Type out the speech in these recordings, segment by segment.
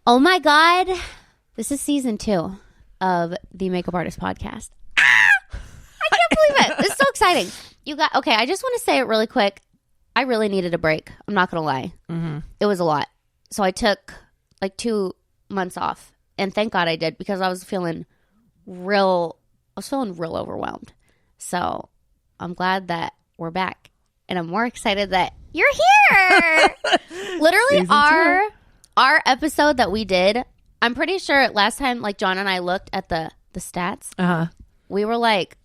Oh my God. This is season 2 of the Makeup Artist Podcast. I can't believe it. This is so exciting. Okay, I just want to say it really quick. I really needed a break. I'm not going to lie. Mm-hmm. It was a lot. So I took like 2 months off. And thank God I did, because I was feeling real overwhelmed. So I'm glad that we're back. And I'm more excited that you're here. Literally our episode that we did, I'm pretty sure last time, like, John and I looked at the stats. Uh-huh. We were like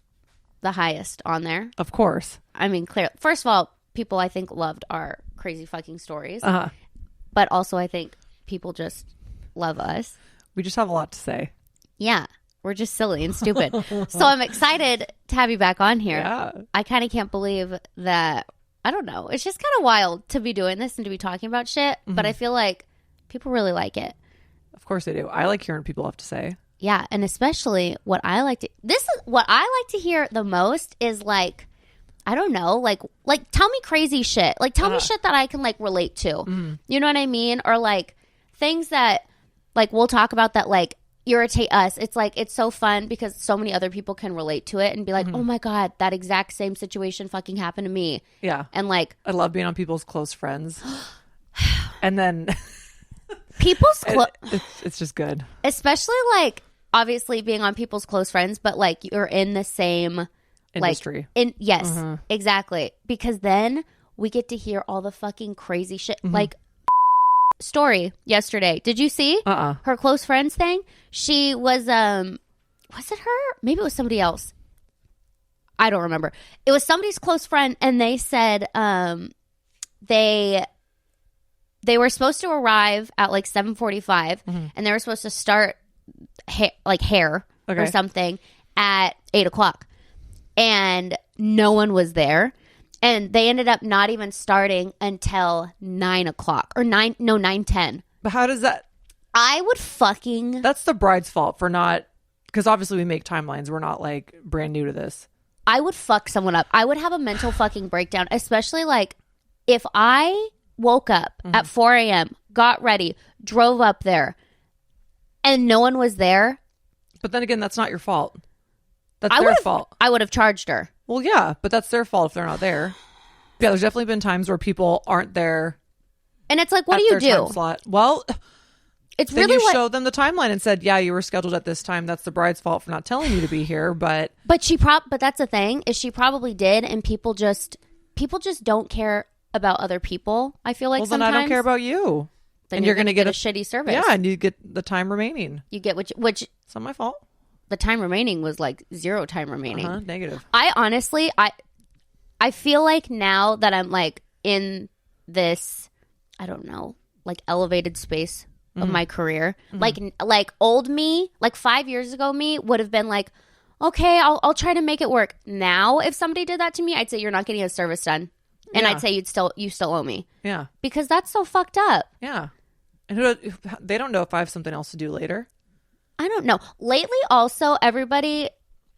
the highest on there. Of course. I mean, clear. First of all, people I think loved our crazy fucking stories. Uh-huh. But also I think people just love us. We just have a lot to say. Yeah. We're just silly and stupid. So I'm excited to have you back on here. Yeah. I kind of can't believe that. I don't know. It's just kind of wild to be doing this and to be talking about shit. Mm-hmm. But I feel like people really like it. Of course they do. I like hearing people have to say. Yeah. And especially what I like to hear the most is like, I don't know, like tell me crazy shit. Like tell me shit that I can like relate to. Mm-hmm. You know what I mean? Or like things that like we'll talk about that like irritate us. It's like, it's so fun because so many other people can relate to it and be like, oh my God, that exact same situation fucking happened to me. Yeah. And like, I love being on people's close friends. And then people's it's just good. Especially like obviously being on people's close friends, but like you're in the same industry. Yes, exactly. Because then we get to hear all the fucking crazy shit. Like story yesterday. Did you see her close friends thing? She was it her? Maybe it was somebody else. I don't remember. It was somebody's close friend, and they said they were supposed to arrive at like 7:45, and they were supposed to start hair or something at 8:00, and no one was there. And they ended up not even starting until 9:00 or 9:10. But how does that? I would fucking. That's the bride's fault for not, because obviously we make timelines. We're not like brand new to this. I would fuck someone up. I would have a mental fucking breakdown, especially like if I woke up at 4 a.m., got ready, drove up there, and no one was there. But then again, that's not your fault. That's their fault. I would have charged her. Well, yeah, but that's their fault if they're not there. Yeah, there's definitely been times where people aren't there. And it's like, what do you do? Time slot. Well, it's then really you showed them the timeline and said, yeah, you were scheduled at this time. That's the bride's fault for not telling you to be here. But but that's the thing, is she probably did, and people just don't care about other people. I feel like well, sometimes. Then I don't care about you. Then you're going to get a shitty service. Yeah, and you get the time remaining. You get which it's not my fault. The time remaining was like 0 time remaining. Negative. I honestly, I feel like now that I'm like in this, I don't know, like elevated space of my career, like old me, like 5 years ago me would have been like, okay, I'll try to make it work. Now, if somebody did that to me, I'd say you're not getting a service done. And I'd say you still owe me. Yeah. Because that's so fucked up. Yeah. And they don't know if I have something else to do later. I don't know. Lately, also, everybody,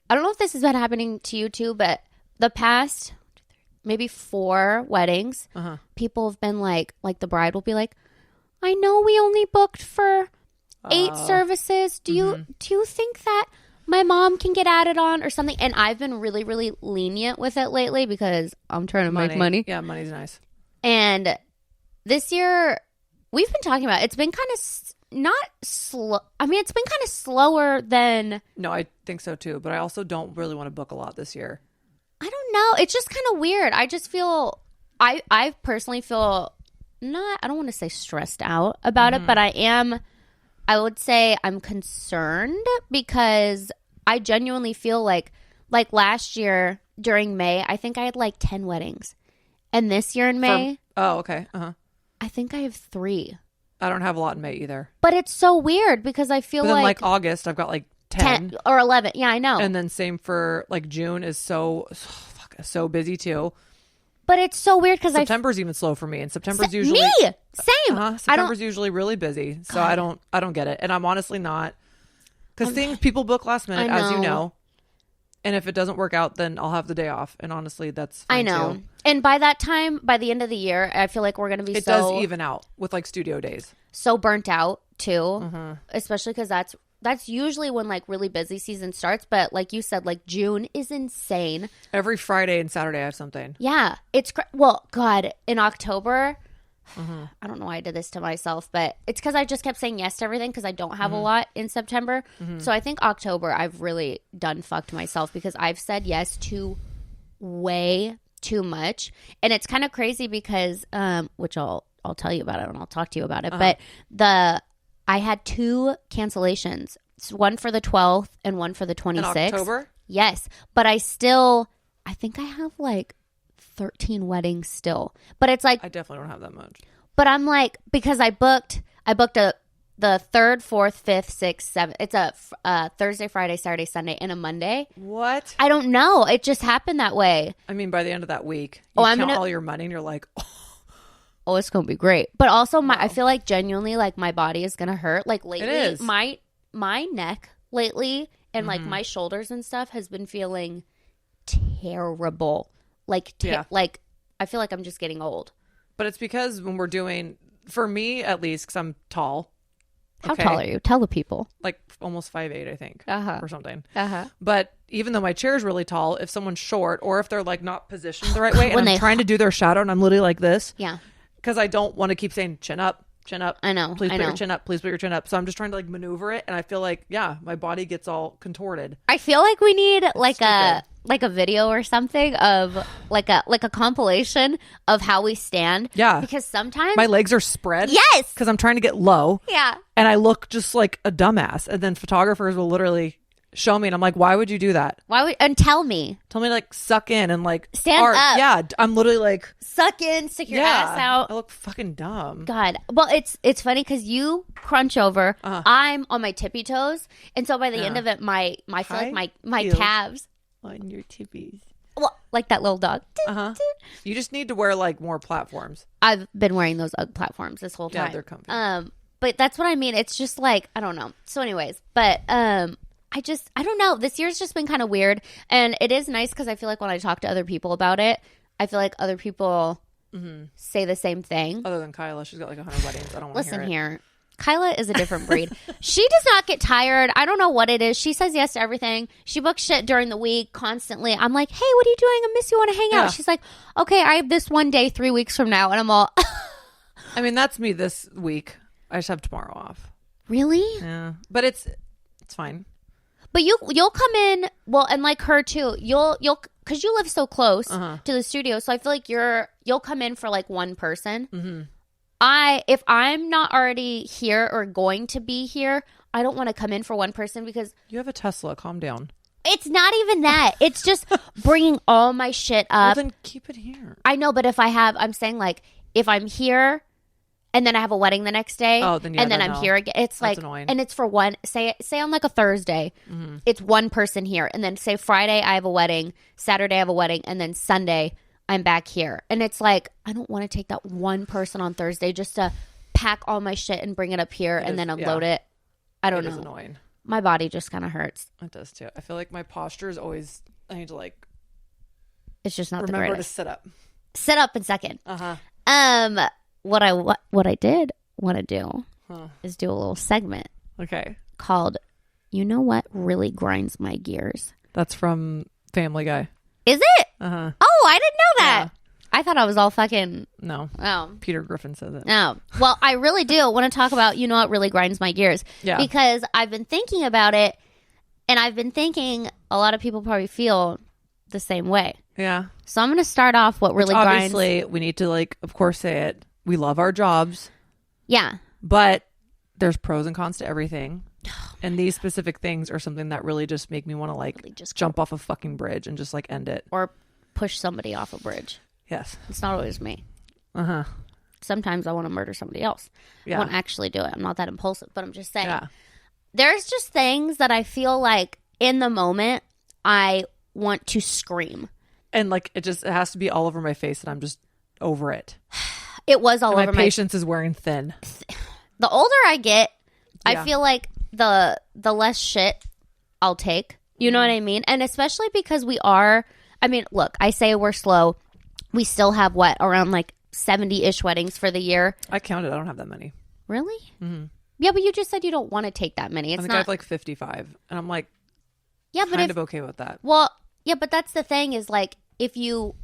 I don't know if this has been happening to you too, but the past maybe 4 weddings, people have been like the bride will be like, I know we only booked for 8 services. Do you think that my mom can get added on or something? And I've been really, really lenient with it lately because I'm trying to make money. Yeah, money's nice. And this year, we've been talking about it. It's been kind of not slow. I mean, it's been kind of slower than. No, I think so too. But I also don't really want to book a lot this year. I don't know. It's just kind of weird. I just feel. I personally feel not. I don't want to say stressed out about it, but I am. I would say I'm concerned because I genuinely feel like last year during May, I think I had like 10 weddings, and this year in May. Okay. I think I have 3. I don't have a lot in May either. But it's so weird because I feel like August, I've got like 10 or 11. Yeah, I know. And then same for like June is so busy too. But it's so weird because September's even slow for me, and September's usually me same. September's usually really busy, so I don't get it, and I'm honestly not, because people book last minute, as you know. And if it doesn't work out, then I'll have the day off. And honestly, that's fine too. And by that time, by the end of the year, I feel like we're going to be It does even out with like studio days. So burnt out too, especially because that's usually when like really busy season starts. But like you said, like June is insane. Every Friday and Saturday I have something. Yeah, it's well, God, in October. I don't know why I did this to myself, but it's because I just kept saying yes to everything because I don't have a lot in September. So I think October I've really done fucked myself because I've said yes to way too much. And it's kind of crazy because, which I'll tell you about it and I'll talk to you about it. But I had 2 cancellations, one for the 12th and one for the 26th. In October? Yes. But I think I have like 13 weddings still, but it's like I definitely don't have that much. But I'm like, because I booked the 3rd, 4th, 5th, 6th, 7th. It's a Thursday, Friday, Saturday, Sunday, and a Monday. What? I don't know. It just happened that way. I mean, by the end of that week, you count all your money, and you're like, oh, it's gonna be great. But also, I feel like genuinely, like my body is gonna hurt. Like lately, my neck lately and like my shoulders and stuff has been feeling terrible. Like, like I feel like I'm just getting old. But it's because when we're doing, for me at least, because I'm tall. How tall are you? Tell the people. Like almost 5'8", I think, or something. But even though my chair is really tall, if someone's short or if they're like not positioned the right way and I'm trying to do their shadow and I'm literally like this. Yeah. Because I don't want to keep saying chin up. Chin up. I know. Please put your chin up. Please put your chin up. So I'm just trying to like maneuver it. And I feel like, my body gets all contorted. I feel like we need like a video or something of like a compilation of how we stand. Yeah. Because sometimes my legs are spread. Yes. Because I'm trying to get low. Yeah. And I look just like a dumbass. And then photographers will literally show me and I'm like, why would you do that? And tell me to like suck in and like stand up. Yeah, I'm literally like suck in, stick your ass out. I look fucking dumb. God. Well, it's funny because you crunch over. I'm on my tippy toes, and so by the end of it, my calves on your tippies. Well, like that little dog. You just need to wear like more platforms. I've been wearing those UGG platforms this whole time. Yeah, they're comfy. But that's what I mean. It's just like I don't know. So, anyways, but I don't know. This year's just been kind of weird. And it is nice because I feel like when I talk to other people about it, I feel like other people say the same thing. Other than Kyla, she's got like 100 weddings. I don't want to hear it. Listen here. Kyla is a different breed. She does not get tired. I don't know what it is. She says yes to everything. She books shit during the week constantly. I'm like, hey, what are you doing? I miss you. Want to hang out? She's like, okay, I have this one day 3 weeks from now. And I'm all... I mean, that's me this week. I just have tomorrow off. Really? Yeah. But it's fine. But you'll come in, well, and like her too. You'll because you live so close to the studio, so I feel like you'll come in for like one person. If I'm not already here or going to be here, I don't want to come in for one person because you have a Tesla. Calm down. It's not even that. It's just bringing all my shit up. Well, then keep it here. I know, but I'm saying like if I'm here. And then I have a wedding the next day. Oh, then and then I'm here again. It's that's like, annoying. And it's for one. Say on like a Thursday, it's one person here, and then say Friday I have a wedding, Saturday I have a wedding, and then Sunday I'm back here. And it's like I don't want to take that one person on Thursday just to pack all my shit and bring it up here and then unload it. I don't know. It is annoying. My body just kind of hurts. It does too. I feel like my posture is always. I need to like. It's just not remember the greatest. to sit up. Sit up in second. What I did want to do is do a little segment. Okay. Called, you know what really grinds my gears? That's from Family Guy. Is it? Oh, I didn't know that. Yeah. I thought I was all fucking... No. Oh. Peter Griffin says it. No. Well, I really do want to talk about, you know what really grinds my gears? Yeah. Because I've been thinking about it, and I've been thinking a lot of people probably feel the same way. Yeah. So I'm going to start off what really grinds... Obviously, we need to, like, of course, say it. We love our jobs. Yeah. But there's pros and cons to everything. And these specific things are something that really just make me want to like really just jump off a fucking bridge and just like end it. Or push somebody off a bridge. Yes. It's not always me. Sometimes I want to murder somebody else. Yeah. I won't actually do it. I'm not that impulsive, but I'm just saying. Yeah. There's just things that I feel like in the moment I want to scream. And like it has to be all over my face and I'm just over it. It was all over my patience is wearing thin. The older I get, I feel like the less shit I'll take. You know what I mean? And especially because look, I say we're slow. We still have around like 70-ish weddings for the year. I counted. I don't have that many. Really? Mm-hmm. Yeah, but you just said you don't want to take that many. It's I think I have like 55. And I'm like, yeah, but kind of okay with that. Well, yeah, but that's the thing is like, if you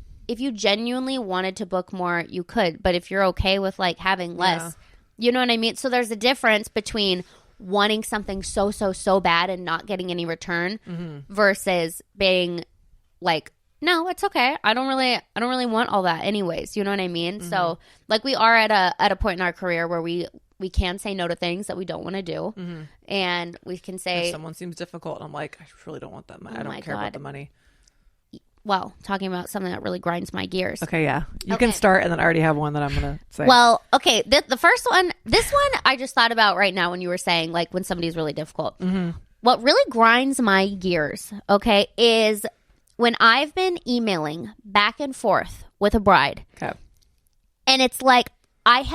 genuinely wanted to book more, you could. But if you're okay with like having less, you know what I mean? So there's a difference between wanting something so bad and not getting any return versus being like, no, it's okay. I don't really want all that anyways. You know what I mean? So like we are at a point in our career where we can say no to things that we don't want to do. And we can say, if someone seems difficult, I'm like, I really don't want that money. I don't care about the money. Well, talking about something that really grinds my gears. Okay, yeah. You can start, and then I already have one that I'm going to say. Well, okay. The first one, this one I just thought about right now when you were saying, like, when somebody's really difficult. What really grinds my gears, okay, is when I've been emailing back and forth with a bride. Okay. And it's like, I've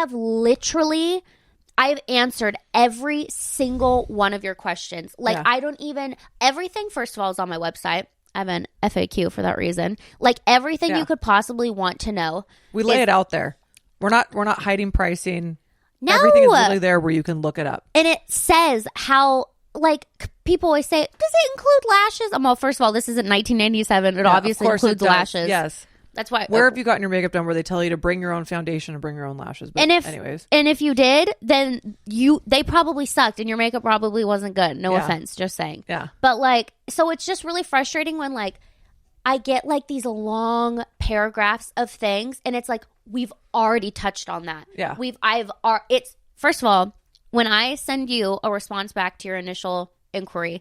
answered every single one of your questions. Like, I don't even, everything, first of all, is on my website. I have an FAQ for that reason. Like everything you could possibly want to know. We lay it out there. We're not hiding pricing. No. Everything is literally there where you can look it up. And it says how, like, people always say, does it include lashes? Well, first of all, this isn't 1997. It obviously includes lashes. Yes. That's why. Where have you gotten your makeup done where they tell you to bring your own foundation and bring your own lashes? But anyways. And if you did, then they probably sucked and your makeup probably wasn't good. No offense, just saying. Yeah. But like, so it's just really frustrating when like I get like these long paragraphs of things and it's like, we've already touched on that. Yeah. It's, first of all, when I send you a response back to your initial inquiry,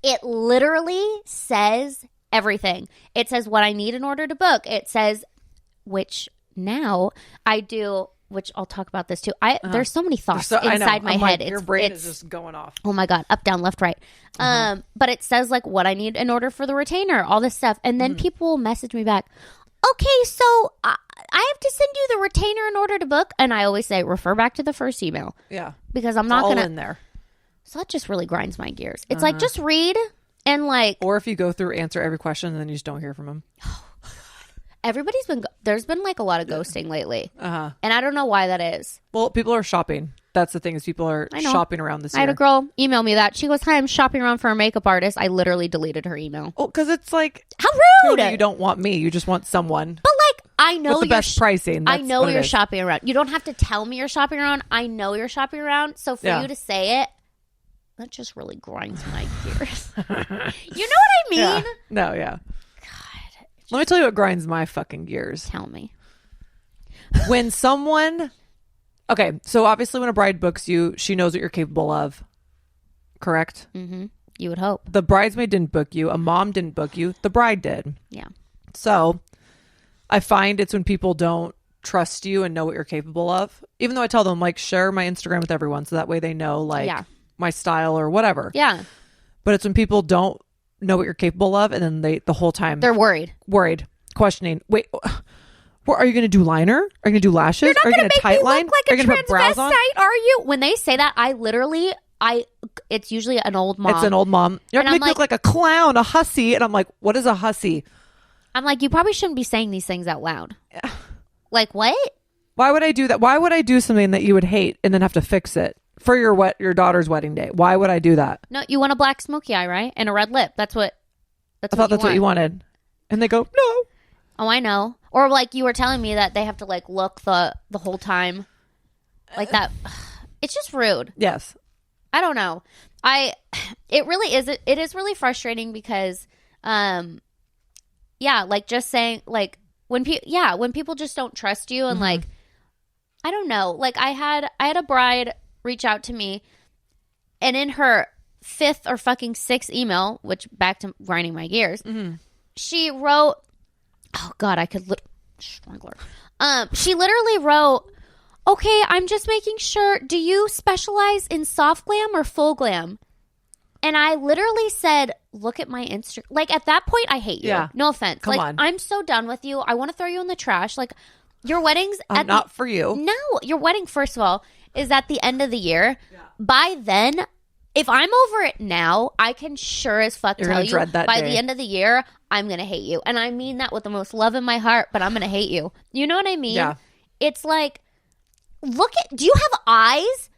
it literally says everything. It says what I need in order to book. It says, which now I do, which I'll talk about this too. There's so many thoughts inside my head. Like, your brain is just going off. Oh my God. Up, down, left, right. But it says like what I need in order for the retainer, all this stuff. And then people will message me back. Okay, so I have to send you the retainer in order to book. And I always say, refer back to the first email. Yeah. Because I'm not going to. in there. So that just really grinds my gears. It's like, just read. And like, or if you go through, answer every question, and then you just don't hear from them. There's been like a lot of ghosting lately. And I don't know why that is. Well, people are shopping. That's the thing is people are shopping around this year. I had a girl email me that. She goes, hi, I'm shopping around for a makeup artist. I literally deleted her email. Oh, because it's like, how rude. You don't want me. You just want someone. But like, I know with the best pricing. I know you're shopping around. You don't have to tell me you're shopping around. I know you're shopping around. So for you to say it, that just really grinds my gears. You know what I mean? Yeah. No, yeah. God. Let me tell you what grinds my fucking gears. Tell me. When someone... Okay, so obviously when a bride books you, she knows what you're capable of. Correct? Mm-hmm. You would hope. The bridesmaid didn't book you. A mom didn't book you. The bride did. Yeah. So I find it's when people don't trust you and know what you're capable of. Even though I tell them, like, share my Instagram with everyone so that way they know, like... Yeah. My style or whatever. Yeah. But it's when people don't know what you're capable of and then the whole time they're worried, questioning, wait, what, are you going to do liner? Are you going to do lashes? Are you going to tight line? Like are you going to put brows on? Are you? When they say that, it's usually an old mom. It's an old mom. You're going to make me look like a clown, a hussy. And I'm like, what is a hussy? I'm like, you probably shouldn't be saying these things out loud. Yeah. Like what? Why would I do that? Why would I do something that you would hate and then have to fix it? For your daughter's wedding day. Why would I do that? No, you want a black smoky eye, right? And a red lip. I thought that's what you wanted. And they go, no. Oh, I know. Or like you were telling me that they have to like look the whole time. Like that. It's just rude. Yes. I don't know. It really is. It is really frustrating because, like just saying like when people just don't trust you and like, I don't know. Like I had a bride reach out to me, and in her 5th or fucking 6th email, which back to grinding my gears, she wrote, oh God, I could strangler. She literally wrote, okay, I'm just making sure, do you specialize in soft glam or full glam? And I literally said, look at my Instagram. Like at that point, I hate you. Yeah. No offense. Come on. I'm so done with you. I want to throw you in the trash. Like your wedding's not for you. No, your wedding, first of all, is at the end of the year. Yeah. By then, if I'm over it now, I can sure as fuck tell you by the end of the year, I'm going to hate you. And I mean that with the most love in my heart, but I'm going to hate you. You know what I mean? Yeah. It's like, do you have eyes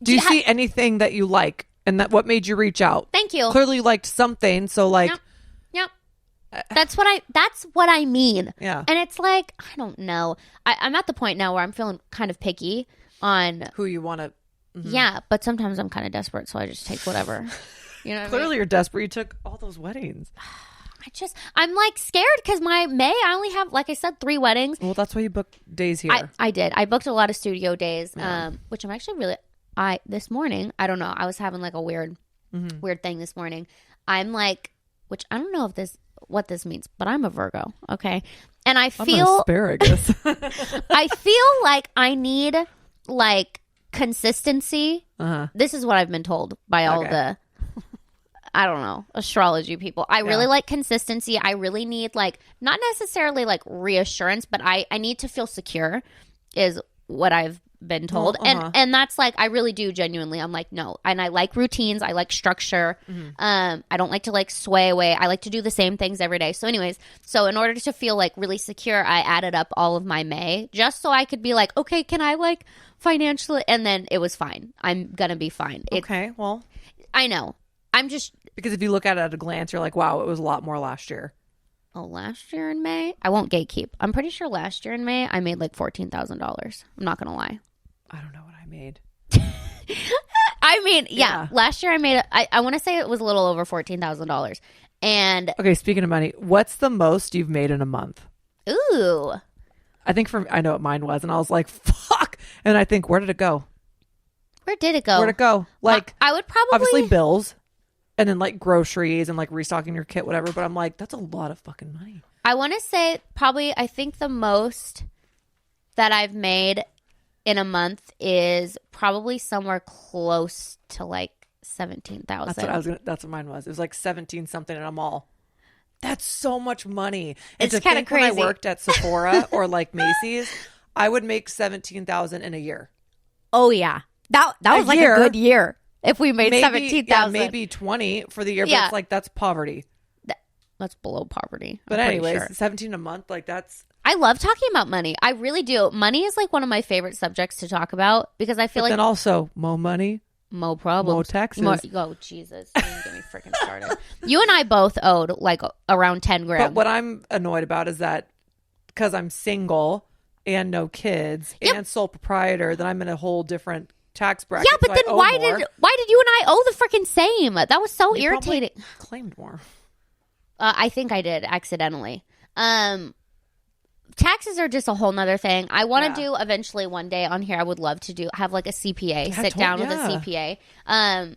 Do you see anything that you like? And that what made you reach out? Thank you. Clearly you liked something. So like. Yep. That's what I mean. Yeah. And it's like, I don't know. I'm at the point now where I'm feeling kind of picky on who you want to. Mm-hmm. Yeah, but sometimes I'm kind of desperate, so I just take whatever. You know what Clearly I mean? you're desperate. You took all those weddings. I'm like scared because my May, I only have, like I said, 3 weddings. Well, that's why you booked days here. I did. I booked a lot of studio days, which I'm actually really, this morning, I don't know. I was having like a weird thing this morning. I'm like, which I don't know what this means, but I'm a Virgo. Okay. And I feel. I'm an asparagus. I feel like I need like consistency. This is what I've been told by all the, I don't know, astrology people. I really like consistency. I really need like, not necessarily like reassurance, but I need to feel secure is what I've been told. And that's like, I really do genuinely. I'm like, no. And I like routines. I like structure. I don't like to like sway away. I like to do the same things every day. So anyways, in order to feel like really secure, I added up all of my May just so I could be like, okay, can I like financially? And then it was fine. I'm going to be fine. Okay. Well, I know. I'm just. Because if you look at it at a glance, you're like, wow, it was a lot more last year. Oh, last year in May? I won't gatekeep. I'm pretty sure last year in May, I made like $14,000. I'm not going to lie. I don't know what I made. I mean, yeah. Last year I made, I want to say it was a little over $14,000. And. Okay, speaking of money, what's the most you've made in a month? Ooh. I know what mine was. And I was like, fuck. And I think, where did it go? Where'd it go? Like, I would probably. Obviously bills. And then like groceries and like restocking your kit, whatever. But I'm like, that's a lot of fucking money. I want to say probably, I think the most that I've made in a month is probably somewhere close to like 17,000. That's what mine was. It was like 17 something in a mall. That's so much money. It's kind of crazy. When I worked at Sephora or like Macy's, I would make 17,000 in a year. Oh yeah, that was like a good year. If we made 17,000, maybe 20 for the year, but it's like that's poverty. That's below poverty. But anyways, 17 a month, like that's. I love talking about money. I really do. Money is like one of my favorite subjects to talk about because I feel like. Then also, more money, more problems, more taxes. Oh Jesus! Don't get me freaking started. You and I both owed like around 10 grand. But what I'm annoyed about is that because I'm single and no kids and sole proprietor, that I'm in a whole different tax bracket. Yeah, but then why did you and I owe the freaking same? That was so irritating. Claimed more. I think I did accidentally. Taxes are just a whole nother thing. I want to do eventually one day on here. I would love to have like a CPA, sit down with a CPA. I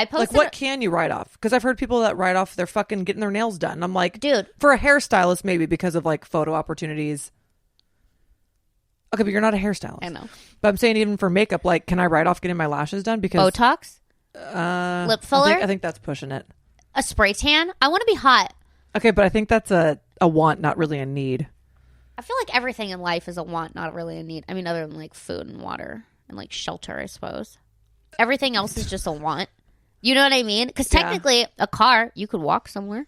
posted like what can you write off? Because I've heard people that write off their fucking getting their nails done. I'm like, dude, for a hairstylist maybe because of like photo opportunities. Okay, but you're not a hairstylist. I know. But I'm saying even for makeup, like, can I write off getting my lashes done? Because Botox, lip filler. I think that's pushing it. A spray tan. I want to be hot. Okay, but I think that's a want, not really a need. I feel like everything in life is a want, not really a need. I mean, other than like food and water and like shelter, I suppose. Everything else is just a want. You know what I mean? Because technically, a car, you could walk somewhere.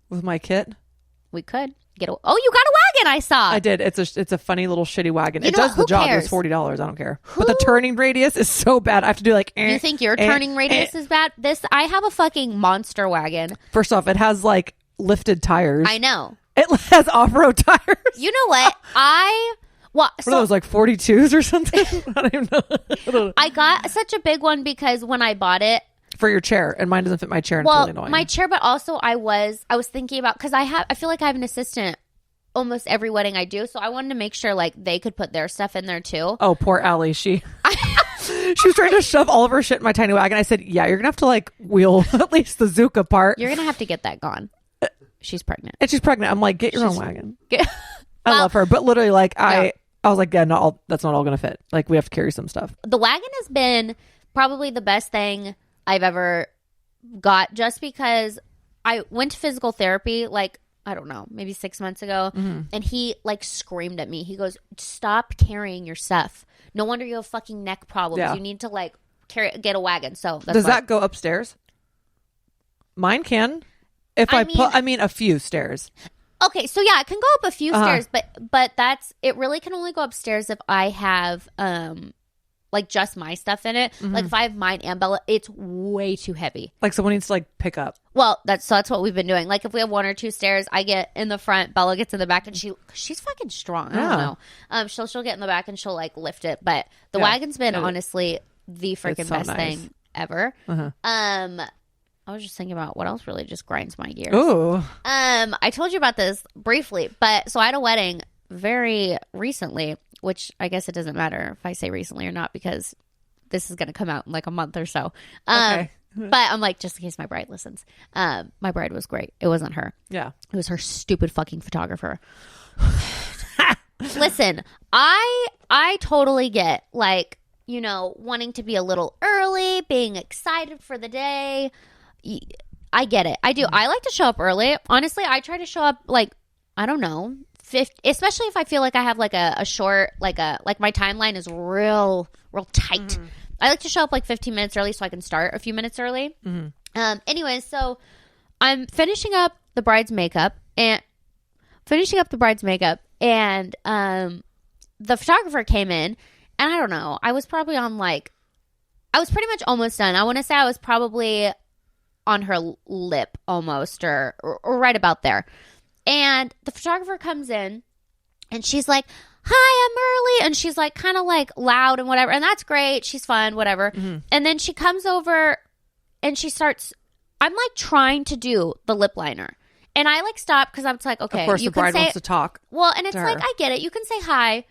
With my kit? We could. You got a wagon, I saw. I did. It's a funny little shitty wagon. It does the job. It's $40. I don't care. But the turning radius is so bad. I have to do like. You think your turning radius is bad? I have a fucking monster wagon. First off, it has like lifted tires. I know. It has off-road tires. You know what? What are those, like 42s or something? I don't even know. I got such a big one because when I bought it. For your chair, and mine doesn't fit my chair. And it's really annoying. My chair, but also I was thinking about, because I feel like I have an assistant almost every wedding I do, so I wanted to make sure like they could put their stuff in there too. Oh, poor Allie, she was trying to shove all of her shit in my tiny wagon. I said, "Yeah, you're gonna have to like wheel at least the Zuka part. You're gonna have to get that gone." She's pregnant, and she's pregnant. I'm like, get your own wagon. I love her, but literally, like I was like, yeah, that's not all gonna fit. Like we have to carry some stuff. The wagon has been probably the best thing I've ever got, just because I went to physical therapy like, I don't know, maybe 6 months ago, and he like screamed at me. He goes, "Stop carrying your stuff. No wonder you have fucking neck problems. You need to like get a wagon." So does that go upstairs? Mine can. If I mean a few stairs. Okay, so yeah, it can go up a few stairs, but it really can only go upstairs if I have like just my stuff in it. Like if I have mine and Bella, it's way too heavy. Like someone needs to like pick up. Well, that's what we've been doing. Like if we have 1 or 2 stairs, I get in the front, Bella gets in the back, and she's fucking strong. I don't know. She'll get in the back and she'll like lift it. But the wagon's been honestly the freaking best thing ever. I was just thinking about what else really just grinds my gears. Ooh. I told you about this briefly, but so I had a wedding very recently, which I guess it doesn't matter if I say recently or not because this is going to come out in like a month or so. Okay. But I'm like, just in case my bride listens. My bride was great. It wasn't her. Yeah. It was her stupid fucking photographer. Listen, I totally get like, you know, wanting to be a little early, being excited for the day. I get it. I do. I like to show up early. Honestly, I try to show up like, I don't know, 50, especially if I feel like I have like a short, like my timeline is real tight. I like to show up like 15 minutes early so I can start a few minutes early. Anyways, so I'm finishing up the bride's makeup and the photographer came in and I don't know. I was pretty much almost done. I want to say I was probably on her lip almost or right about there. And the photographer comes in and she's like, hi, I'm early. And she's like kind of like loud and whatever. And that's great. She's fun, whatever. And then she comes over and I'm like trying to do the lip liner. And I like stop because I'm like, okay. Of course, the bride wants to talk. Well, and it's like, I get it. You can say hi.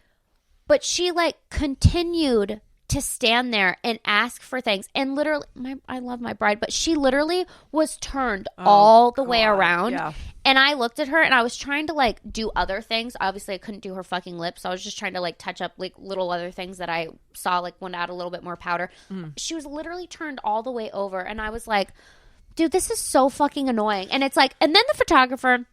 But she like continued to stand there and ask for things. And literally, I love my bride, but she literally was turned all the way around. Yeah. And I looked at her and I was trying to like do other things. Obviously, I couldn't do her fucking lips. So I was just trying to like touch up like little other things that I saw, like want to add a little bit more powder. She was literally turned all the way over. And I was like, dude, this is so fucking annoying. And it's like, and then the photographer...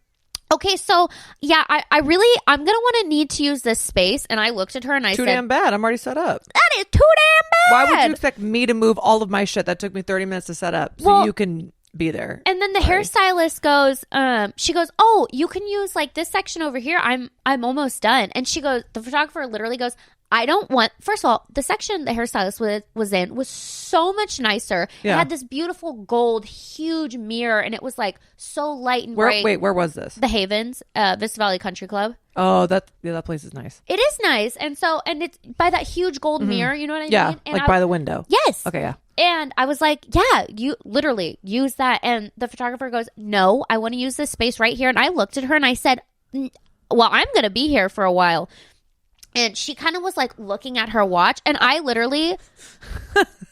Okay, so, yeah, I'm going to need to use this space. And I looked at her and I said... Too damn bad. I'm already set up. That is too damn bad. Why would you expect me to move all of my shit that took me 30 minutes to set up so you can be there? And then the hairstylist goes, she goes, oh, you can use like this section over here. I'm almost done. And she goes, the photographer literally goes, I don't want, first of all, the section the hairstylist was in was so much nicer. Yeah. It had this beautiful gold, huge mirror, and it was like so light and bright. Wait, where was this? The Havens, Vista Valley Country Club. Oh, that place is nice. It is nice. And so, and it's by that huge gold mirror, you know what I mean? Yeah, and like by the window. Yes. Okay, yeah. And I was like, yeah, you literally use that. And the photographer goes, no, I want to use this space right here. And I looked at her and I said, well, I'm going to be here for a while. And she kind of was like looking at her watch. And I literally,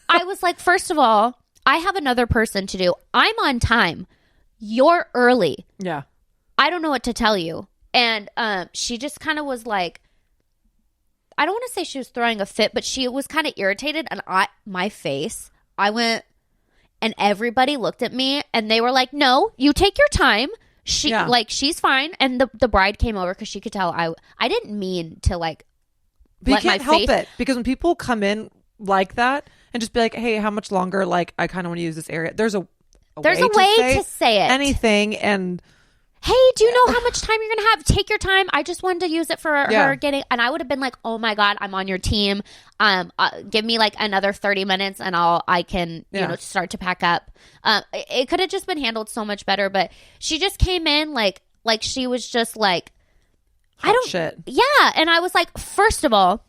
I was like, first of all, I have another person to do. I'm on time. You're early. Yeah. I don't know what to tell you. And she just kind of was like, I don't want to say she was throwing a fit, but she was kind of irritated. And I went, and everybody looked at me and they were like, no, you take your time. She's fine. And the bride came over because she could tell I didn't mean to like. But you can't help it because when people come in like that and just be like, hey, how much longer? Like, I kind of want to use this area. There's a way to say it. Anything. And hey, do you know how much time you're going to have? Take your time. I just wanted to use it for her getting, and I would have been like, oh my God, I'm on your team. Give me like another 30 minutes and I can, you know, start to pack up. It could have just been handled so much better, but she just came in like she was just like, shit. Yeah. And I was like, first of all,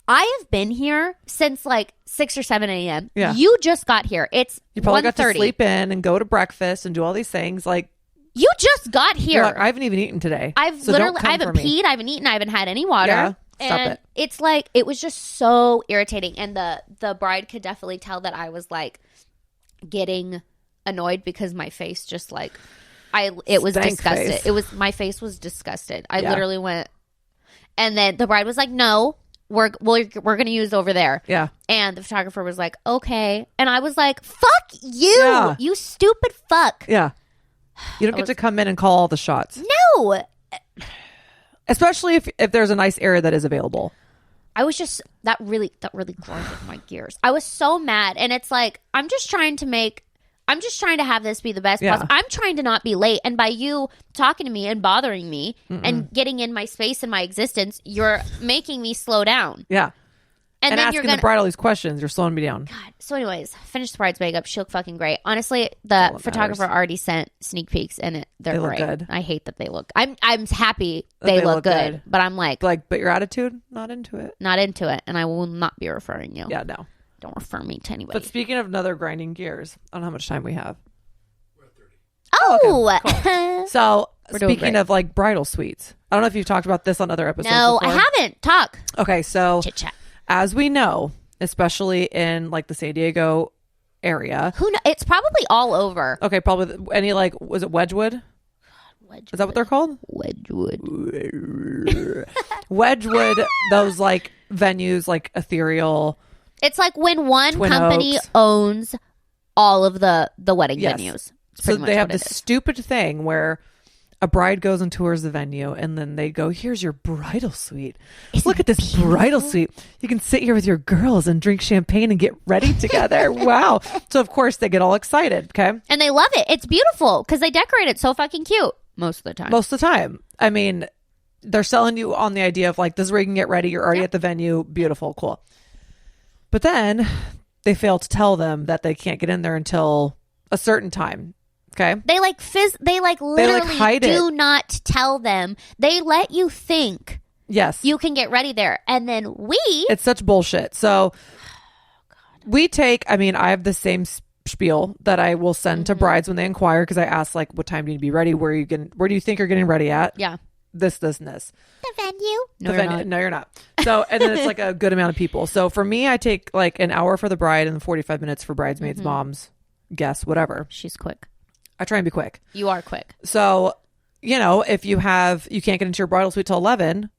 I have been here since like 6 or 7 a.m. Yeah. You just got here. It's you probably got to sleep in and go to breakfast and do all these things. Like, you just got here. Like, I haven't even eaten today. I haven't peed. I haven't eaten. I haven't had any water. Yeah, stop it. It's like, it was just so irritating. And the bride could definitely tell that I was like getting annoyed because my face just like, it was disgusted. My face was disgusted. I literally went, and then the bride was like, no, we're going to use over there. Yeah. And the photographer was like, okay. And I was like, fuck you, you stupid fuck. Yeah. You don't get to come in and call all the shots. No. Especially if there's a nice area that is available. I was just, that really grinded my gears. I was so mad. And it's like, I'm just trying to have this be the best possible. I'm trying to not be late. And by you talking to me and bothering me and getting in my space and my existence, you're making me slow down. Yeah. then asking you're gonna the bride all these questions. You're slowing me down. God. So anyways, finished the bride's makeup. She looked fucking great. Honestly, the photographer already sent sneak peeks and they're look great. good. I hate that they look. I'm happy they look good, but I'm like, but your attitude, not into it. Not into it, and I will not be referring you. Yeah, no. Don't refer me to anybody. But speaking of another grinding gears, I don't know how much time we have. Oh, okay, cool. So speaking of like bridal suites, I don't know if you've talked about this on other episodes. No, before. I haven't. Talk. Okay, so Chit chat. As we know, especially in like the San Diego area, It's probably all over. Okay, probably any like was it Wedgwood? Is that what they're called? Wedgwood. Wedgwood. Those like venues, like ethereal. It's like when one Twin company Oaks. owns all of the wedding Yes. venues. So they have this stupid thing where a bride goes and tours the venue and then they go, here's your bridal suite. Look at this bridal suite. You can sit here with your girls and drink champagne and get ready together. Wow. So of course they get all excited. Okay. And they love it. It's beautiful because they decorate it so fucking cute most of the time. Most of the time. I mean, they're selling you on the idea of like, this is where you can get ready. You're already at the venue. Beautiful. Cool. But then they fail to tell them that they can't get in there until a certain time. Okay. They literally hide do it. not tell them. They let you think Yes. you can get ready there. And then it's such bullshit. So I have the same spiel that I will send to brides when they inquire because I ask like, what time do you need to be ready? Where do you think you're getting ready at? Yeah. This and this. The venue? No, you're not. So, and then it's like a good amount of people. So for me, I take like an hour for the bride and 45 minutes for bridesmaids, moms, guests, whatever. She's quick. I try and be quick. You are quick. So, if you can't get into your bridal suite till 11,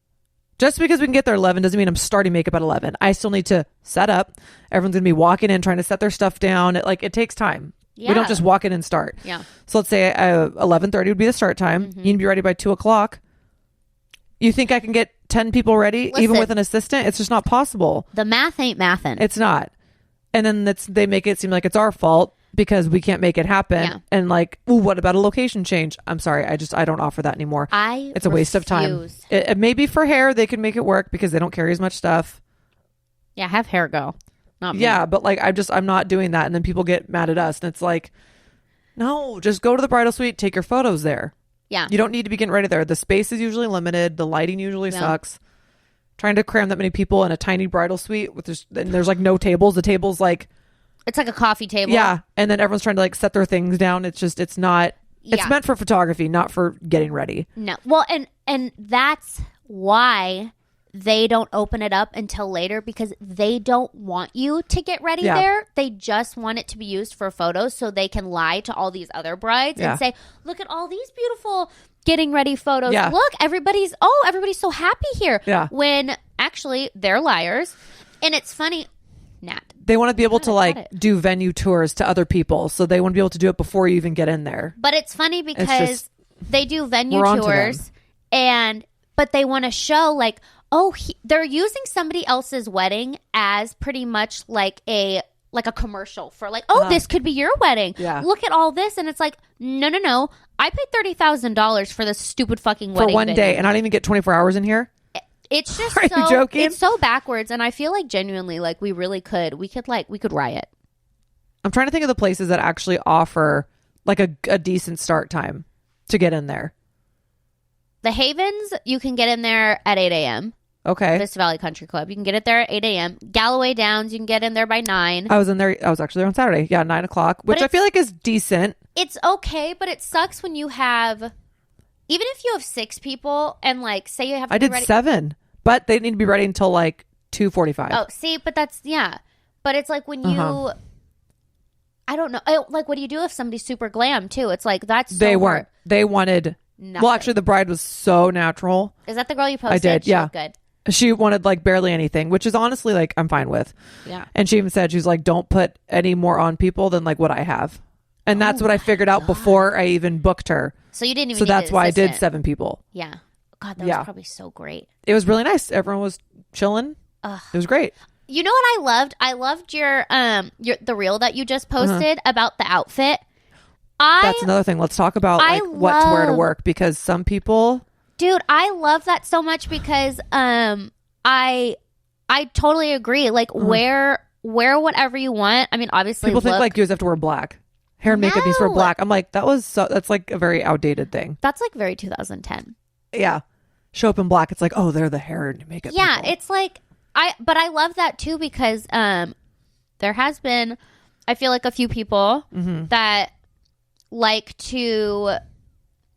just because we can get there 11 doesn't mean I'm starting makeup at 11. I still need to set up. Everyone's going to be walking in, trying to set their stuff down. It takes time. Yeah. We don't just walk in and start. Yeah. So let's say 11:30 would be the start time. You need to be ready by 2:00. You think I can get 10 people ready even with an assistant? It's just not possible. The math ain't mathin'. It's not. And then they make it seem like it's our fault because we can't make it happen. Yeah. And like, ooh, what about a location change? I'm sorry. I don't offer that anymore. It's a waste of time. It maybe for hair, they can make it work because they don't carry as much stuff. Yeah. Have hair go. Not me. Yeah. But like, I'm not doing that. And then people get mad at us. And it's like, no, just go to the bridal suite. Take your photos there. Yeah. You don't need to be getting ready there. The space is usually limited. The lighting usually sucks. Trying to cram that many people in a tiny bridal suite there's like no tables. The table's like, it's like a coffee table. Yeah. And then everyone's trying to like set their things down. It's not, it's meant for photography, not for getting ready. No. Well, and that's why they don't open it up until later because they don't want you to get ready there. They just want it to be used for photos so they can lie to all these other brides and say, look at all these beautiful getting ready photos. Yeah. Look, everybody's so happy here. Yeah. When actually they're liars. And it's funny. Nat. They want to be able to do venue tours to other people. So they want to be able to do it before you even get in there. But it's funny because they do venue tours but they want to show like, they're using somebody else's wedding as pretty much like a commercial for like, this could be your wedding. Yeah. Look at all this. And it's like, no. I paid $30,000 for this stupid fucking wedding. For one day. And I don't even get 24 hours in here. It's just Are you joking? It's so backwards. And I feel like genuinely, like we really could. We could riot. I'm trying to think of the places that actually offer like a decent start time to get in there. The Havens, you can get in there at 8 a.m. Okay. Vista Valley Country Club. You can get it there at 8 a.m. Galloway Downs, you can get in there by 9. I was actually there on Saturday. Yeah, 9 o'clock, which I feel like is decent. It's okay, but it sucks when you have, even if you have 6 people and like say you have to I did ready. 7, but they need to be ready until like 2:45. Oh, see, but that's, but it's like when you, I don't know. Like, what do you do if somebody's super glam too? It's like, that's so They weren't. hard. They wanted, Nothing. Well, actually the bride was so natural. Is that the girl you posted? I did, She looked good. She wanted like barely anything, which is honestly like I'm fine with. Yeah. And she even said, she's like, don't put any more on people than like what I have. And that's what I figured out before I even booked her. So you didn't even So need that's an why I did assistant. 7 people. Yeah. God, that was probably so great. It was really nice. Everyone was chilling. It was great. You know what I loved? I loved your the reel that you just posted about the outfit. That's another thing. Let's talk about what to wear to work, because some people... Dude, I love that so much because I I totally agree. Like wear whatever you want. I mean, obviously people think like you just have to wear black. Hair and makeup needs to wear black. I'm like, that's like a very outdated thing. That's like very 2010. Yeah. Show up in black. It's like, oh, they're the hair and makeup Yeah, people. It's like but I love that too because there has been, I feel like, a few people that like to,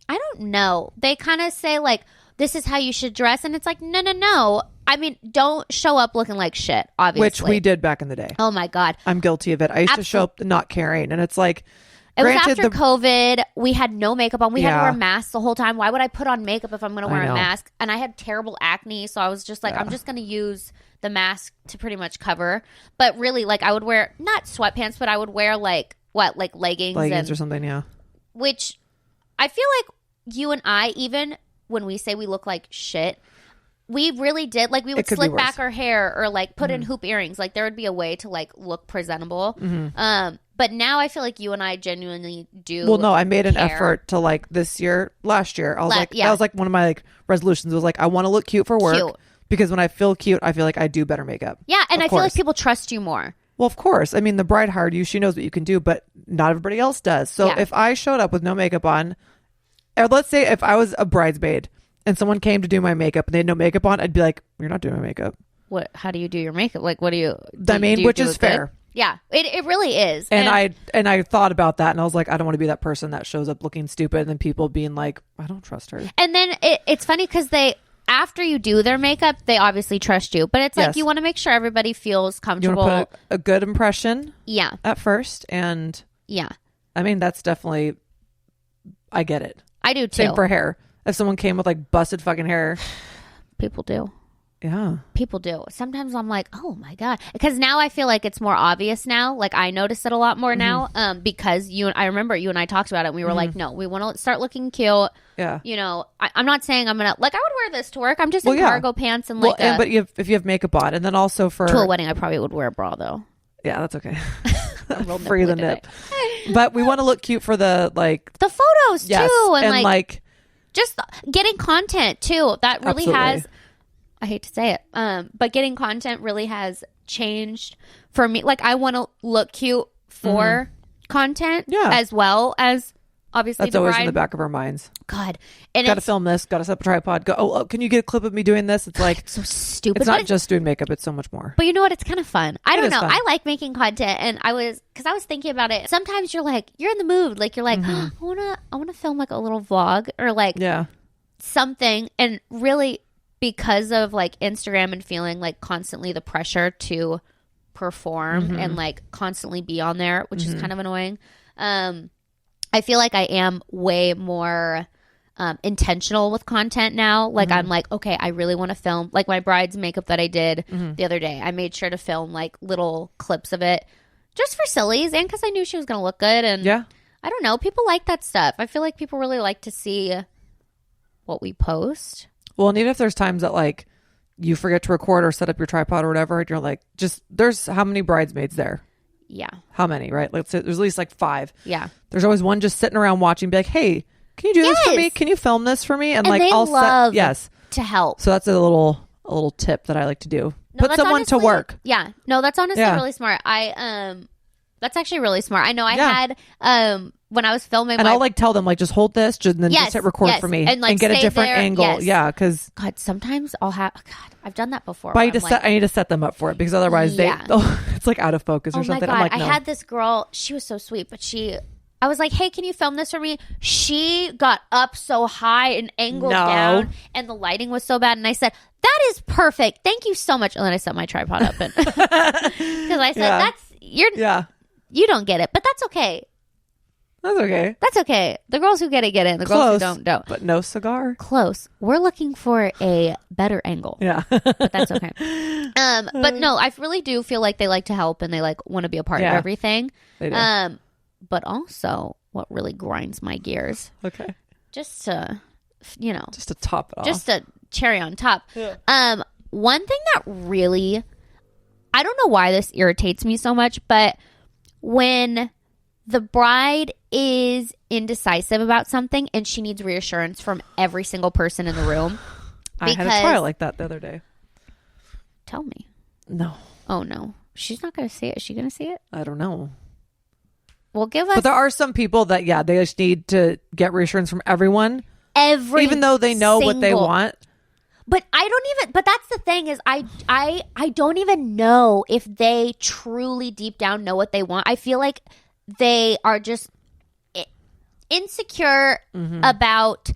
I don't know, they kind of say like, this is how you should dress, and it's like, no. I mean, don't show up looking like shit, obviously. Which we did back in the day. Oh my God. I'm guilty of it. I used to show up not caring, and it's like, it was after COVID. We had no makeup on. We had to wear masks the whole time. Why would I put on makeup if I'm going to wear a mask? And I had terrible acne, so I was just like, I'm just going to use the mask to pretty much cover. But really, like, I would wear, not sweatpants, but I would wear like leggings or something, yeah. Which I feel like you and I, even when we say we look like shit, we really did. Like, we would slick back our hair or like put in hoop earrings. Like, there would be a way to like look presentable. But now I feel like you and I genuinely do. Well, no, I made an effort to like last year. I was that was like one of my like resolutions. It was like, I want to look cute for work because when I feel cute, I feel like I do better makeup. Yeah, and I feel like people trust you more. Well, of course. I mean, the bride hired you. She knows what you can do, but not everybody else does. So if I showed up with no makeup on, or let's say if I was a bridesmaid and someone came to do my makeup and they had no makeup on, I'd be like, you're not doing my makeup. What? How do you do your makeup? Like, what do you? Which is fair. Good? Yeah, it really is. And I thought about that, and I was like, I don't want to be that person that shows up looking stupid, and then people being like, I don't trust her. And then it's funny because after you do their makeup, they obviously trust you, but it's like you want to make sure everybody feels comfortable. You want to put a good impression, yeah, at first, and yeah. I mean, that's definitely, I get it. I do too. Same for hair. If someone came with like busted fucking hair, people do. Yeah. People do. Sometimes I'm like, oh my God. Because now I feel like it's more obvious now. Like, I notice it a lot more now because I remember you and I talked about it. And we were like, no, we want to start looking cute. Yeah. You know, I'm not saying I'm going to, like, I would wear this to work. I'm just in cargo pants and like but if you have makeup on, and then also to a wedding, I probably would wear a bra though. Yeah, that's okay. Free the nip. But we want to look cute for the photos too. And like just getting content too. That really has, I hate to say it, but getting content really has changed for me. Like, I want to look cute for content as well as obviously that's always in the back of our minds. God. And got to film this, got to set up a tripod. Go, oh, can you get a clip of me doing this? It's like, it's so stupid. It's not just doing makeup. It's so much more. But you know what? It's kind of fun. I don't know. I like making content, and because I was thinking about it. Sometimes you're like, you're in the mood. Like, you're like, I want to film like a little vlog or like something. And really, because of like Instagram and feeling like constantly the pressure to perform and like constantly be on there, which is kind of annoying. I feel like I am way more intentional with content now. Like, I'm like, okay, I really want to film like my bride's makeup that I did the other day. I made sure to film like little clips of it just for sillies and because I knew she was going to look good. And I don't know, people like that stuff. I feel like people really like to see what we post. Well, and even if there's times that like you forget to record or set up your tripod or whatever, and you're like, there's how many bridesmaids there? Yeah. How many, right? Let's say there's at least like 5. Yeah. There's always one just sitting around watching, be like, hey, can you do this for me? Can you film this for me? And like, they love to help. So that's a little tip that I like to do. Put someone to work. Yeah. No, that's honestly really smart. That's actually really smart. I know I had when I was filming, and I'll like tell them like just hold this, and then just hit record for me, and get a different angle. Yeah, because God, sometimes I'll have. God, I've done that before. But I need to set them up for it because otherwise it's like out of focus or something. My God. I'm like, no. I had this girl. She was so sweet, but I was like, hey, can you film this for me? She got up so high and angled down, and the lighting was so bad. And I said, that is perfect. Thank you so much. And then I set my tripod up because I said, you don't get it, but that's okay. That's okay. That's okay. The girls who get it, and the girls who don't. But no cigar. Close. We're looking for a better angle. Yeah. But that's okay. But no, I really do feel like they like to help and they like want to be a part of everything. They do. But also what really grinds my gears. Okay. Just to, just to top it off. Just a cherry on top. Yeah. One thing that really, I don't know why this irritates me so much, but when the bride is indecisive about something and she needs reassurance from every single person in the room. I had a trial like that the other day. Tell me. No. Oh, no. She's not going to see it. Is she going to see it? I don't know. Well, give us... But there are some people that, they just need to get reassurance from everyone. Even though they know what they want. But but that's the thing is I don't even know if they truly deep down know what they want. I feel like they are just insecure about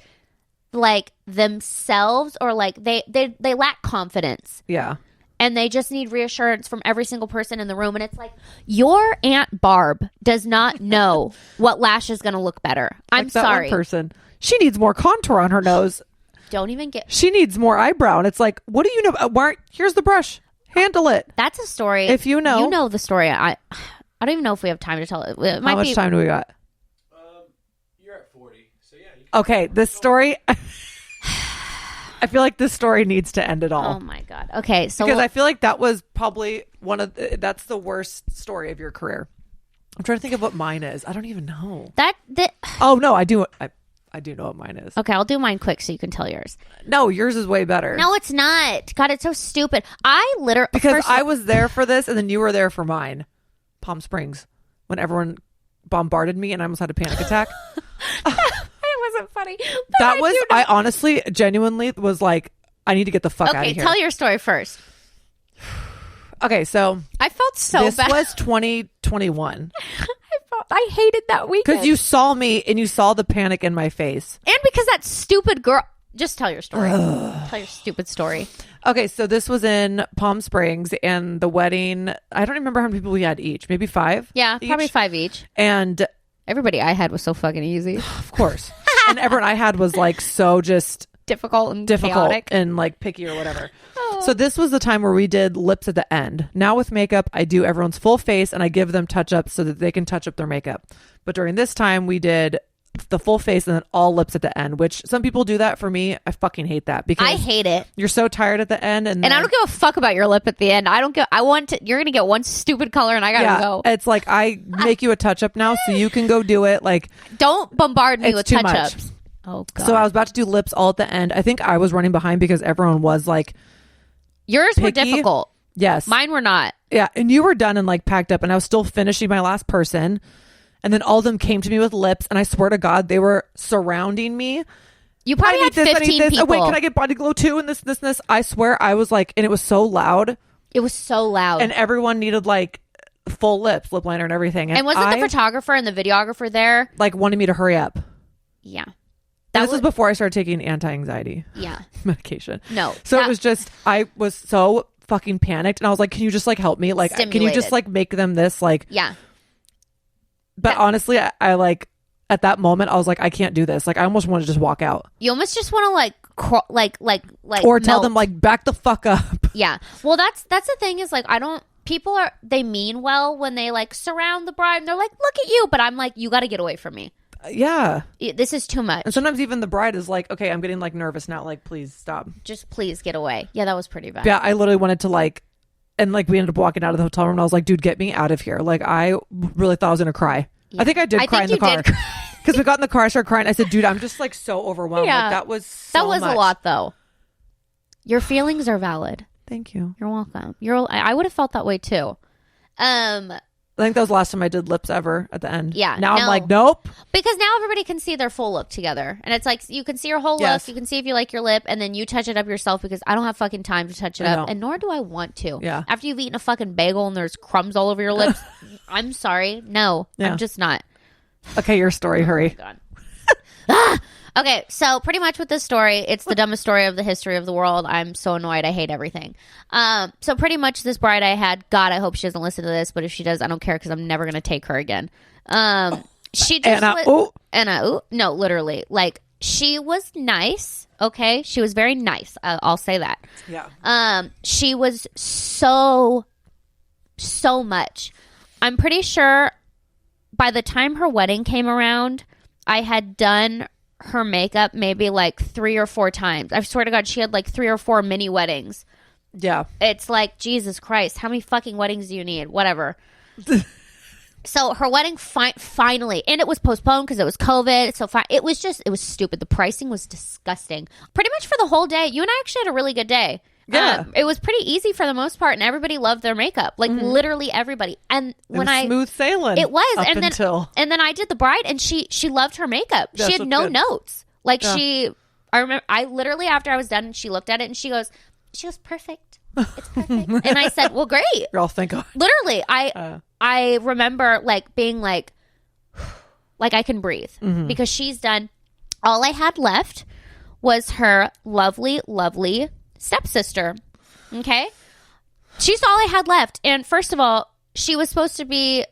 like themselves, or like they lack confidence. Yeah. And they just need reassurance from every single person in the room. And it's like, your Aunt Barb does not know what lash is going to look better. I'm like that sorry. One person, she needs more contour on her nose. Don't even get... She needs more eyebrow. And it's like, what do you know? Here's the brush. Handle it. That's a story. If you know. You know the story. I don't even know if we have time to tell it. How much time do we got? You're at 40. So yeah. Okay, this story... I feel like this story needs to end it all. Oh my God. Okay. So because I feel like that was probably that's the worst story of your career. I'm trying to think of what mine is. I don't even know. Oh no, I do. I do know what mine is. Okay, I'll do mine quick so you can tell yours. No, yours is way better. No, it's not. God, it's so stupid. I literally... Because I was there for this and then you were there for mine. Palm Springs. When everyone bombarded me and I almost had a panic attack. It wasn't funny. I honestly, genuinely was like, I need to get the fuck out of here. Okay, tell your story first. Okay, so... I felt so bad. This was 2021. I hated that weekend. Because you saw me and you saw the panic in my face. And because that stupid girl... Just tell your story. Tell your stupid story. Okay, so this was in Palm Springs, and the wedding... I don't remember how many people we had each. Maybe 5? Yeah, each? Probably 5 each. And... everybody I had was so fucking easy. Of course. And everyone I had was like so just... difficult and chaotic. And like picky or whatever. So this was the time where we did lips at the end. Now with makeup, I do everyone's full face and I give them touch-ups so that they can touch up their makeup. But during this time, we did the full face and then all lips at the end, which some people do that. For me, I fucking hate that because I hate it. You're so tired at the end. And I don't give a fuck about your lip at the end. You're going to get one stupid color and I gotta go. It's like, I make you a touch-up now so you can go do it. Like, don't bombard me with touch-ups. Much. Oh, God. So I was about to do lips all at the end. I think I was running behind because everyone was like... yours picky. Were difficult. Yes. Mine were not. Yeah. And you were done and like packed up and I was still finishing my last person. And then all of them came to me with lips and I swear to God, they were surrounding me. You probably had 15 people. Oh, wait, can I get body glow too? And this. I swear I was like, and it was so loud. It was so loud. And everyone needed like full lips, lip liner and everything. And wasn't the photographer and the videographer there? Like wanted me to hurry up. Yeah. This was before I started taking anti-anxiety medication. No. So it was just, I was so fucking panicked and I was like, can you just like help me? Like, can you just like make them this like... yeah. But honestly, I like, at that moment, I was like, I can't do this. Like, I almost want to just walk out. You almost just want to like or tell them like, back the fuck up. Yeah. Well, that's the thing is like, people they mean well when they like surround the bride and they're like, look at you. But I'm like, you got to get away from me. Yeah. This is too much. And sometimes even the bride is like, okay, I'm getting like nervous now. Like, please stop. Just please get away. Yeah, that was pretty bad. Yeah, I literally wanted to like, and like we ended up walking out of the hotel room and I was like, dude, get me out of here. Like, I really thought I was going to cry. Yeah. I think I did cry in the car. Because we got in the car, I started crying. I said, dude, I'm just like so overwhelmed. Yeah. Like, that was so much. A lot though. Your feelings are valid. Thank you. You're welcome. I would have felt that way too. I think that was the last time I did lips ever at the end. Yeah. Now I'm like, nope. Because now everybody can see their full look together. And it's like, you can see your whole look. You can see if you like your lip. And then you touch it up yourself because I don't have fucking time to touch it up. And nor do I want to. Yeah. After you've eaten a fucking bagel and there's crumbs all over your lips. I'm sorry. No, I'm just not. Okay, your story. Hurry. Oh my God. Okay, so pretty much with this story, it's the dumbest story of the history of the world. I'm so annoyed. I hate everything. So pretty much this bride I had, God, I hope she doesn't listen to this, but if she does, I don't care because I'm never going to take her again. She just... Anna, no, literally. Like, she was nice, okay? She was very nice. I'll say that. Yeah. She was so much. I'm pretty sure by the time her wedding came around, I had done her makeup maybe like 3 or 4 times. I swear to God, she had like 3 or 4 mini weddings. Yeah. It's like, Jesus Christ, how many fucking weddings do you need? Whatever. So her wedding finally, and it was postponed because it was COVID. So it was stupid. The pricing was disgusting. Pretty much for the whole day. You and I actually had a really good day. Yeah. It was pretty easy for the most part, and everybody loved their makeup. Like literally everybody. And when smooth sailing. it was, up and then I did the bride, and she loved her makeup. That's she had no good. notes. Like Yeah. I remember, I literally after I was done, she looked at it and she goes, perfect. It's perfect. And I said, well, great. You're all thank God. Literally, I remember like being like I can breathe because she's done. All I had left was her lovely, lovely stepsister. Okay. She's all I had left. And first of all, she was supposed to be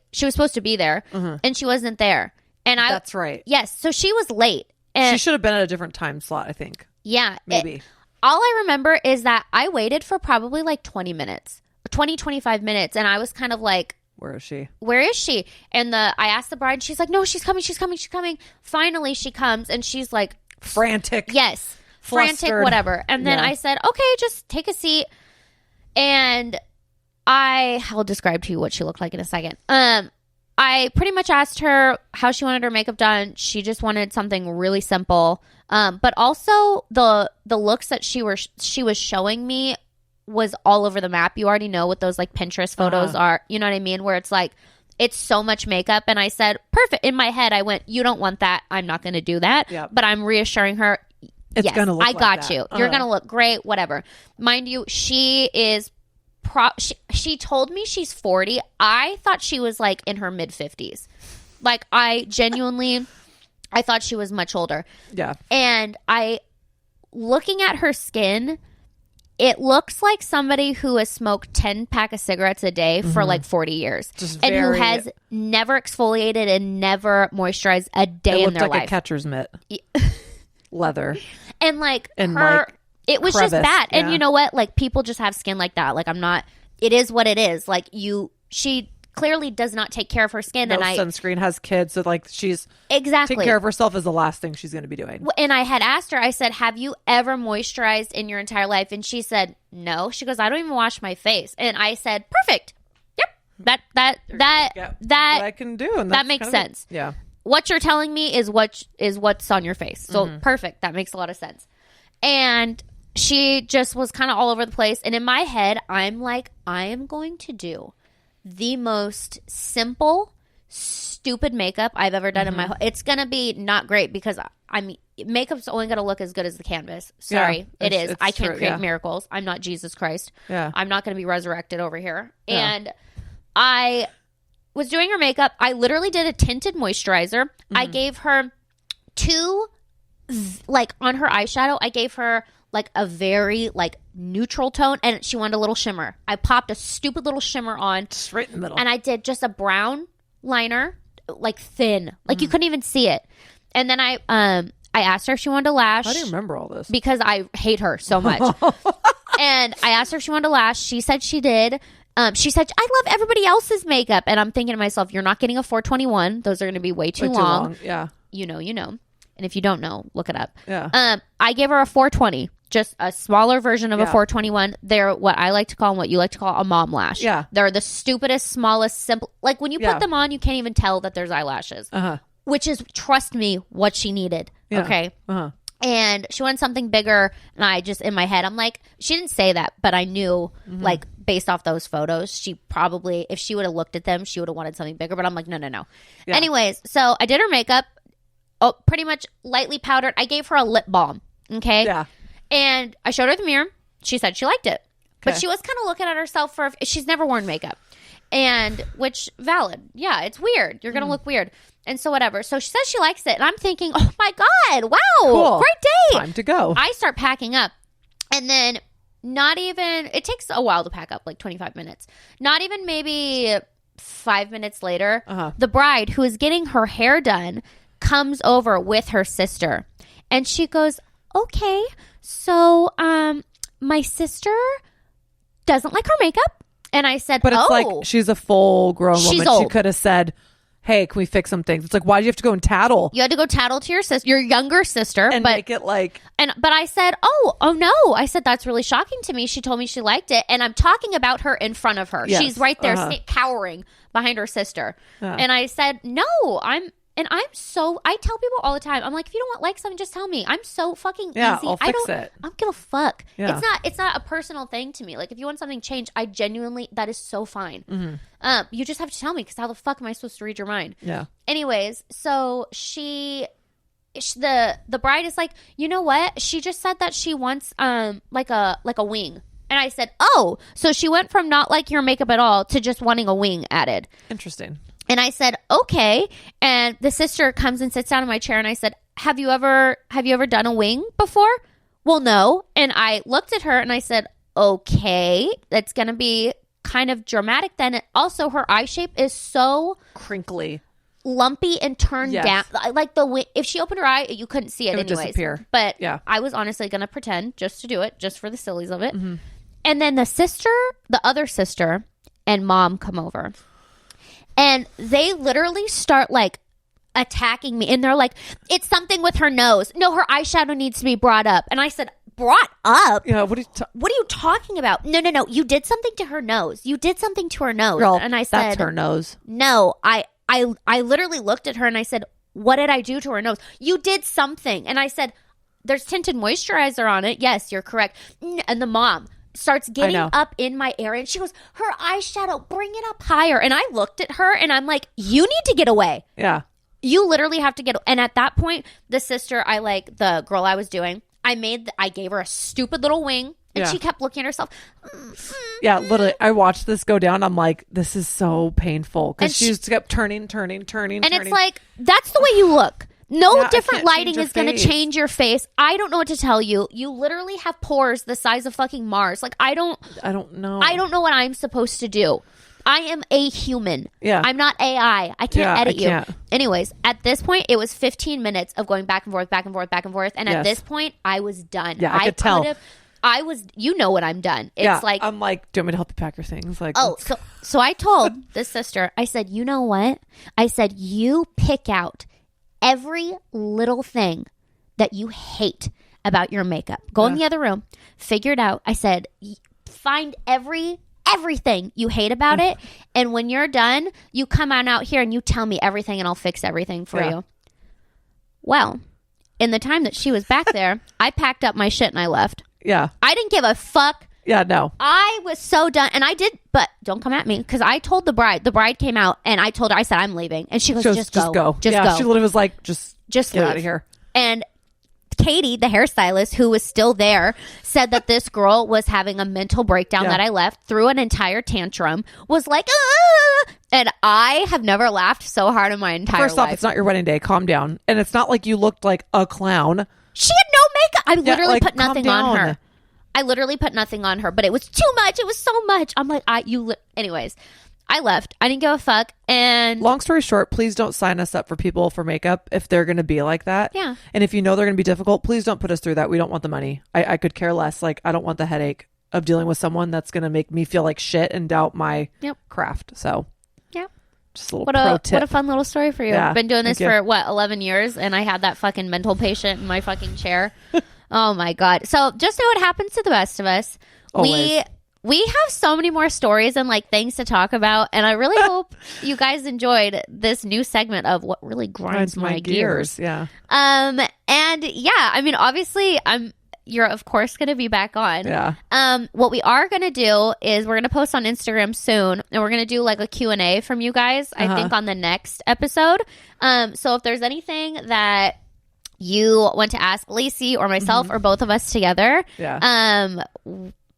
there and she wasn't there. And That's right. Yes. So she was late. And She should have been at a different time slot, I think. yeah. Maybe. All I remember is that I waited for probably like 20 minutes, 25 minutes. And I was kind of like, Where is she? where is she? And I asked the bride, she's like, no, she's coming. Finally, she comes and she's like, Frantic. yes, frantic, Flustered. whatever. And then Yeah. I said, okay, just take a seat. And I'll describe to you what she looked like in a second. I pretty much asked her how she wanted her makeup done. She just wanted something really simple. But also the looks that she was showing me was all over the map. You already know what those like Pinterest photos are. You know what I mean? Where it's like, it's so much makeup. And I said, perfect. In my head, I went, you don't want that. I'm not going to do that. Yep. But I'm reassuring her, It's yes, gonna look I like got that. you. You're going to look great, whatever. Mind you, she is she told me she's 40. I thought she was like in her mid 50s. Like I genuinely I thought she was much older. Yeah. And looking at her skin, it looks like somebody who has smoked 10 pack of cigarettes a day for like 40 years. Just and who very- has never exfoliated and never moisturized a day It in looked their like life. a catcher's mitt. Leather. And like And, her, like, it was just crevice, bad. And yeah. you know what? Like people just have skin like that. Like it is what it is. Like she clearly does not take care of her skin. No and sunscreen, has kids, so like she's exactly taking care of herself is the last thing she's going to be doing. And I had asked her, I said, have you ever moisturized in your entire life? And she said, no. She goes, I don't even wash my face. And I said, perfect. Yep. That What I can do, and that that's makes kind of sense. Yeah. What you're telling me is what's on your face. So perfect. That makes a lot of sense. And she just was kind of all over the place. And in my head, I'm like, I am going to do the most simple, stupid makeup I've ever done in my whole. It's going to be not great because makeup's only going to look as good as the canvas. Sorry, Yeah, it is. it's I can't true, create yeah. miracles. I'm not Jesus Christ. Yeah. I'm not going to be resurrected over here. Yeah. And I was doing her makeup. I literally did a tinted moisturizer. I gave her two, like on her eyeshadow, I gave her like a very like neutral tone and she wanted a little shimmer. I popped a stupid little shimmer on Just right in the middle. and I did just a brown liner, like thin, like you couldn't even see it. And then I asked her if she wanted to lash. How do you remember all this? Because I hate her so much. And I asked her if she wanted to lash. She said she did. She said, I love everybody else's makeup. And I'm thinking to myself, you're not getting a 421. Those are going to be way too long. Yeah. You know. And if you don't know, look it up. Yeah. I gave her a 420, just a smaller version of a Yeah. 421. They're what I like to call and what you like to call a mom lash. Yeah. They're the stupidest, smallest, simple. Like when you Yeah. put them on, you can't even tell that there's eyelashes. Uh-huh. Which is, trust me, what she needed. Yeah. Okay. Uh-huh. And she wanted something bigger. And I just, in my head, I'm like, she didn't say that, but I knew, like, based off those photos, she probably, if she would have looked at them, she would have wanted something bigger. But I'm like, no. Yeah. Anyways, so I did her makeup, pretty much lightly powdered. I gave her a lip balm. Okay. Yeah. And I showed her the mirror. She said she liked it. But Okay. she was kind of looking at herself she's never worn makeup. And which valid. Yeah, it's weird. You're going to look weird. And so whatever. So she says she likes it. And I'm thinking, oh my God, wow, Cool. great day. Time to go. I start packing up. And then it takes a while to pack up, like 25 minutes. Not even maybe 5 minutes later, the bride who is getting her hair done comes over with her sister. And she goes, okay, so my sister doesn't like her makeup. And I said, But it's oh. like she's a full grown She's woman. old. She could have said, hey, can we fix some things? It's like, why do you have to go and tattle You had to go tattle to your sister, your younger sister. and but make it like But I said, oh no. I said, that's really shocking to me. She told me she liked it. And I'm talking about her in front of her. Yes. She's right there Uh-huh. cowering behind her sister. Yeah. And I said, no, And I tell people all the time, I'm like, if you don't like something, just tell me. I'm so fucking Yeah, easy. I'll fix it. I don't give a fuck. Yeah. It's not a personal thing to me. Like, if you want something changed, I genuinely, that is so fine. Mm-hmm. You just have to tell me, because how the fuck am I supposed to read your mind? Yeah. Anyways, so the bride is like, you know what? She just said that she wants like a wing. And I said, oh, so she went from not liking your makeup at all to just wanting a wing added. Interesting. And I said, okay. And the sister comes and sits down in my chair, and I said, have you ever done a wing before? Well, no. And I looked at her and I said, okay, that's going to be kind of dramatic then. Also, her eye shape is so crinkly, lumpy, and turned down. Like if she opened her eye, you couldn't see it would anyways. disappear. But yeah. I was honestly going to pretend just to do it, just for the sillies of it. Mm-hmm. And then the other sister and mom come over. And they literally start like attacking me. And they're like, it's something with her nose. No, her eyeshadow needs to be brought up. And I said, brought up? Yeah, what are you talking about? No. You did something to her nose. You did something to her nose. Girl, and I said, that's her nose. No, I literally looked at her and I said, what did I do to her nose? You did something. And I said, there's tinted moisturizer on it. Yes, you're correct. And the mom starts getting up in my area, and she goes, her eyeshadow, bring it up higher. And I looked at her and I'm like, you need to get away. Yeah. You literally have to get. And at that point, the sister, the girl I was doing, I gave her a stupid little wing, and she kept looking at herself. Yeah, literally, I watched this go down. I'm like, this is so painful, because she just kept turning. And it's like, that's the way you look. No different lighting is going to change your face. I don't know what to tell you. You literally have pores the size of fucking Mars. Like, I don't know. I don't know what I'm supposed to do. I am a human. Yeah. I'm not AI. I can't edit you. Anyways, at this point, it was 15 minutes of going back and forth, back and forth, back and forth. And at this point, I was done. Yeah, I could tell. You know what I'm done. It's like, I'm like, do you want me to help you pack your things? Like, so I told this sister, I said, you know what? I said, you pick out every little thing that you hate about your makeup. Go in the other room, figure it out. I said, find everything you hate about it, and when you're done, you come on out here and you tell me everything, and I'll fix everything for you. Well, in the time that she was back there, I packed up my shit and I left. Yeah. I didn't give a fuck. Yeah, no. I was so done. And I did, but don't come at me, because I told the bride came out, and I told her, I said, I'm leaving. And she goes, just go. Just go. She literally was like, just get leave. out of here. And Katie, the hairstylist, who was still there, said that this girl was having a mental breakdown that I left, threw an entire tantrum, was like, ah! And I have never laughed so hard in my entire life. First off, it's not your wedding day. Calm down. And it's not like you looked like a clown. She had no makeup. I literally put nothing on her. I literally put nothing on her, but it was too much. It was so much. I'm like, anyways, I left. I didn't give a fuck. And long story short, please don't sign us up for people for makeup if they're going to be like that. Yeah. And if you know they're going to be difficult, please don't put us through that. We don't want the money. I could care less. Like, I don't want the headache of dealing with someone that's going to make me feel like shit and doubt my craft. So, just a little pro tip. What a fun little story for you. Yeah, I've been doing this for 11 years, and I had that fucking mental patient in my fucking chair. Oh my God. So just know what happens to the best of us. Always. We have so many more stories and like things to talk about, and I really hope you guys enjoyed this new segment of what really grinds my gears. Yeah. And yeah, I mean, obviously you're of course going to be back on. Yeah. What we are going to do is we're going to post on Instagram soon, and we're going to do like a Q&A from you guys, I think on the next episode. So if there's anything that you want to ask Lacie or myself or both of us together,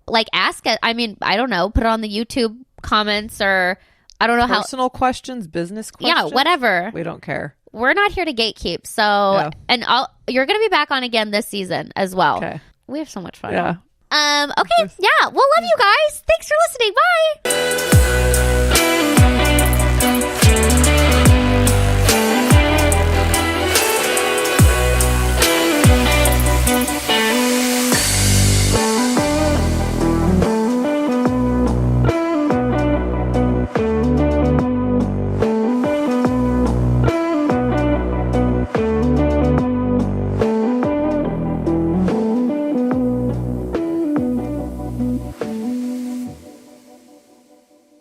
like ask it. I mean, I don't know, put it on the YouTube comments, or I don't know how. Personal questions, business questions. Yeah, whatever. We don't care. We're not here to gatekeep. So, and you're going to be back on again this season as well. Okay. We have so much fun. Yeah. Okay. Yeah. We'll love you guys. Thanks for listening. Bye.